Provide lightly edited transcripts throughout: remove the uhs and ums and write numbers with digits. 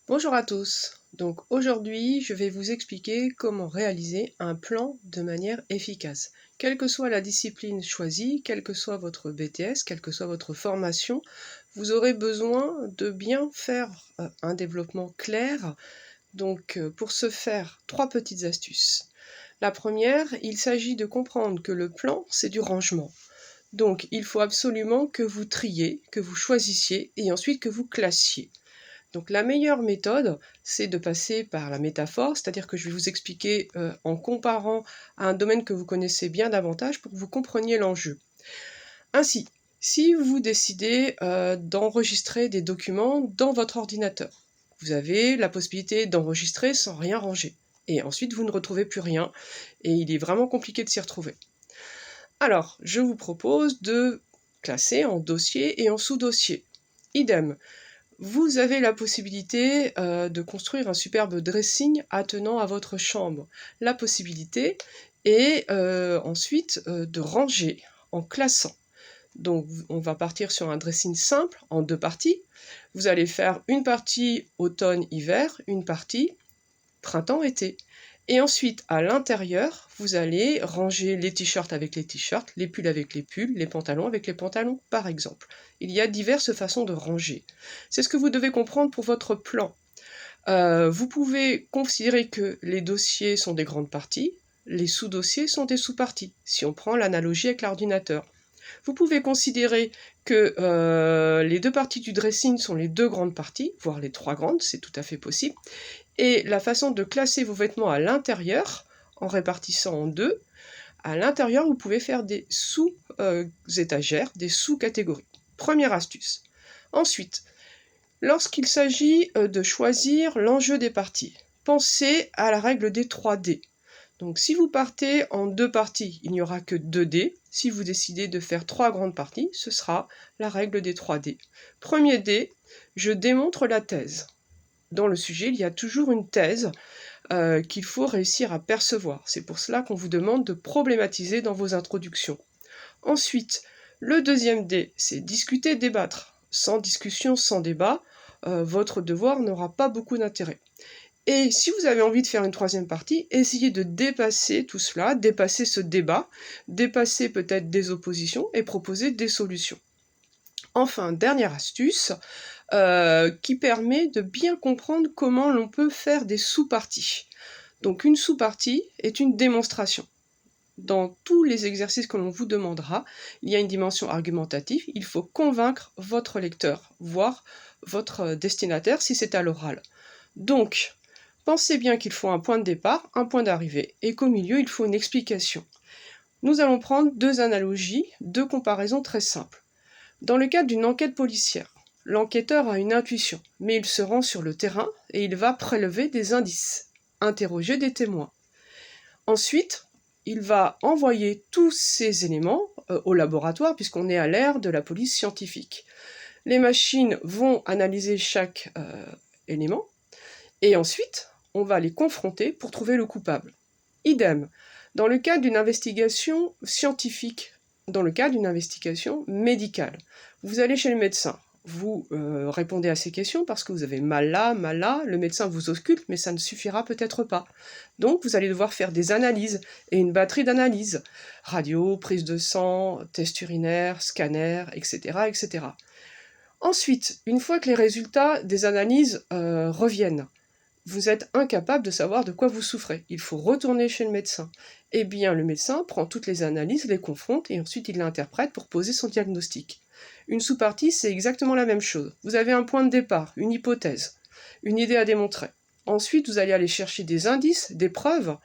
Bonjour à tous. Donc aujourd'hui, je vais vous expliquer comment réaliser un plan de manière efficace. Quelle que soit la discipline choisie, quel que soit votre BTS, quelle que soit votre formation, vous aurez besoin de bien faire un développement clair. Donc pour ce faire, 3 petites astuces. La première, il s'agit de comprendre que le plan, c'est du rangement. Donc il faut absolument que vous triez, que vous choisissiez et ensuite que vous classiez. Donc la meilleure méthode, c'est de passer par la métaphore, c'est-à-dire que je vais vous expliquer en comparant à un domaine que vous connaissez bien davantage pour que vous compreniez l'enjeu. Ainsi, si vous décidez d'enregistrer des documents dans votre ordinateur, vous avez la possibilité d'enregistrer sans rien ranger. Et ensuite, vous ne retrouvez plus rien, et il est vraiment compliqué de s'y retrouver. Alors, je vous propose de classer en dossier et en sous-dossier. Idem, vous avez la possibilité de construire un superbe dressing attenant à votre chambre. La possibilité est ensuite de ranger en classant. Donc on va partir sur un dressing simple en 2 parties. Vous allez faire une partie automne-hiver, une partie printemps-été. Et ensuite, à l'intérieur, vous allez ranger les t-shirts avec les t-shirts, les pulls avec les pulls, les pantalons avec les pantalons, par exemple. Il y a diverses façons de ranger. C'est ce que vous devez comprendre pour votre plan. Vous pouvez considérer que les dossiers sont des grandes parties, les sous-dossiers sont des sous-parties, si on prend l'analogie avec l'ordinateur. Vous pouvez considérer que les 2 parties du dressing sont les 2 grandes parties, voire les 3 grandes, c'est tout à fait possible. Et la façon de classer vos vêtements à l'intérieur, en répartissant en 2, à l'intérieur, vous pouvez faire des sous-étagères, des sous-catégories. Première astuce. Ensuite, lorsqu'il s'agit de choisir l'enjeu des parties, pensez à la règle des 3D. Donc si vous partez en 2 parties, il n'y aura que 2 dés. Si vous décidez de faire 3 grandes parties, ce sera la règle des 3 dés. Premier dé, je démontre la thèse. Dans le sujet, il y a toujours une thèse qu'il faut réussir à percevoir. C'est pour cela qu'on vous demande de problématiser dans vos introductions. Ensuite, le deuxième dé, c'est discuter, débattre. Sans discussion, sans débat, votre devoir n'aura pas beaucoup d'intérêt. Et si vous avez envie de faire une troisième partie, essayez de dépasser tout cela, dépasser ce débat, dépasser peut-être des oppositions et proposer des solutions. Enfin, dernière astuce, qui permet de bien comprendre comment l'on peut faire des sous-parties. Donc une sous-partie est une démonstration. Dans tous les exercices que l'on vous demandera, il y a une dimension argumentative, il faut convaincre votre lecteur, voire votre destinataire si c'est à l'oral. Donc, pensez bien qu'il faut un point de départ, un point d'arrivée, et qu'au milieu, il faut une explication. Nous allons prendre 2 analogies, 2 comparaisons très simples. Dans le cadre d'une enquête policière, l'enquêteur a une intuition, mais il se rend sur le terrain et il va prélever des indices, interroger des témoins. Ensuite, il va envoyer tous ces éléments au laboratoire, puisqu'on est à l'ère de la police scientifique. Les machines vont analyser chaque élément, et ensuite, on va les confronter pour trouver le coupable. Idem, dans le cadre d'une investigation scientifique, dans le cadre d'une investigation médicale. Vous allez chez le médecin, vous répondez à ces questions parce que vous avez mal là, le médecin vous ausculte, mais ça ne suffira peut-être pas. Donc vous allez devoir faire des analyses, et une batterie d'analyses. Radio, prise de sang, test urinaire, scanner, etc., etc. Ensuite, une fois que les résultats des analyses reviennent, vous êtes incapable de savoir de quoi vous souffrez. Il faut retourner chez le médecin. Eh bien, le médecin prend toutes les analyses, les confronte, et ensuite il l'interprète pour poser son diagnostic. Une sous-partie, c'est exactement la même chose. Vous avez un point de départ, une hypothèse, une idée à démontrer. Ensuite, vous allez aller chercher des indices, des preuves,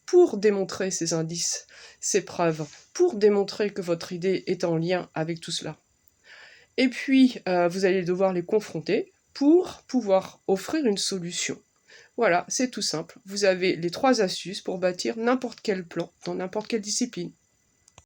pour démontrer ces indices, ces preuves, pour démontrer que votre idée est en lien avec tout cela. Et puis, vous allez devoir les confronter pour pouvoir offrir une solution. Voilà, c'est tout simple. Vous avez les 3 astuces pour bâtir n'importe quel plan dans n'importe quelle discipline.